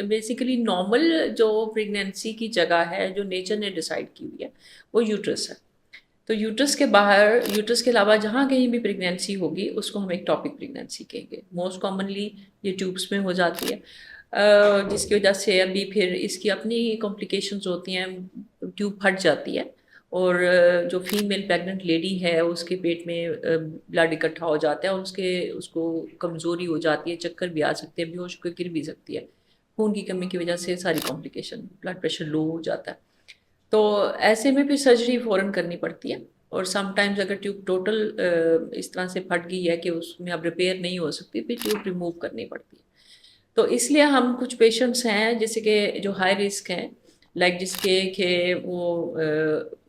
Basically normal جو pregnancy کی جگہ ہے جو نیچر نے ڈیسائیڈ کی ہوئی ہے وہ یوٹرس ہے. تو یوٹرس کے باہر، یوٹرس کے علاوہ جہاں کہیں بھی پریگنینسی ہوگی اس کو ہم ایک ٹاپک پریگنینسی کہیں گے. موسٹ کامنلی یہ ٹیوبس میں ہو جاتی ہے، جس کی وجہ سے ابھی پھر اس کی اپنی کمپلیکیشنز ہوتی ہیں، ٹیوب پھٹ جاتی ہے اور جو فیمیل پریگننٹ لیڈی ہے اس کے پیٹ میں بلڈ اکٹھا ہو جاتا ہے اور اس کو کمزوری ہو جاتی ہے، چکر بھی آ سکتے ہیں، بے ہوش ہو کے گر بھی سکتی ہے. خون کی کمی کی وجہ سے ساری کمپلیکیشن، بلڈ پریشر لو ہو جاتا ہے. تو ایسے میں پھر سرجری فوراً کرنی پڑتی ہے. اور سم ٹائمز اگر ٹیوب ٹوٹل اس طرح سے پھٹ گئی ہے کہ اس میں اب ریپیئر نہیں ہو سکتی، پھر ٹیوب ریموو کرنی پڑتی ہے. تو اس لیے ہم کچھ پیشنٹس ہیں جیسے کہ جو ہائی رسک ہیں، لائک جس کے کہ وہ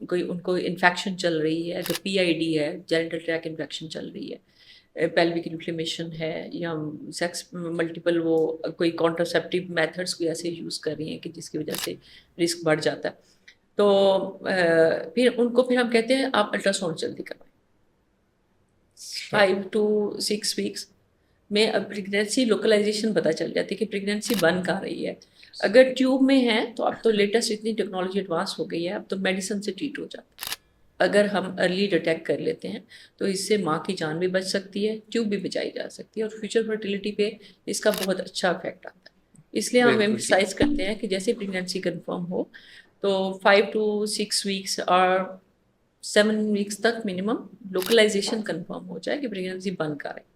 کوئی ان کو انفیکشن چل رہی ہے، جو PID ہے، جینیٹل ٹریک انفیکشن چل رہی ہے، پیلوک انفلیمیشن ہے، یا سیکس ملٹیپل وہ کوئی کانٹرسیپٹیو میتھڈس کوئی ایسے یوز کر رہی ہیں کہ جس کی وجہ سے رسک بڑھ جاتا ہے. تو پھر ان کو پھر ہم کہتے ہیں آپ الٹرا ساؤنڈ جلدی کروائیں. 5 to 6 ویکس میں اب پریگنینسی لوکلائزیشن پتہ چل جاتی ہے کہ پریگنینسی بن کہاں رہی ہے. اگر ٹیوب میں ہے تو اب تو لیٹسٹ اتنی ٹیکنالوجی ایڈوانس ہو گئی ہے، اب تو میڈیسن سے ٹریٹ ہو جاتا ہے. اگر ہم ارلی ڈیٹیکٹ کر لیتے ہیں تو اس سے ماں کی جان بھی بچ سکتی ہے، ٹیوب بھی بچائی جا سکتی ہے، اور فیوچر فرٹیلیٹی پہ اس کا بہت اچھا افیکٹ آتا ہے. اس لیے ہم بالکل ٹھیک. ایمفسائز کرتے ہیں کہ جیسے پریگنینسی کنفرم ہو تو 5 to 6 ویکس اور 7 ویکس تک منیمم لوکلائزیشن کنفرم ہو جائے کہ پریگنینسی بن کر ہے.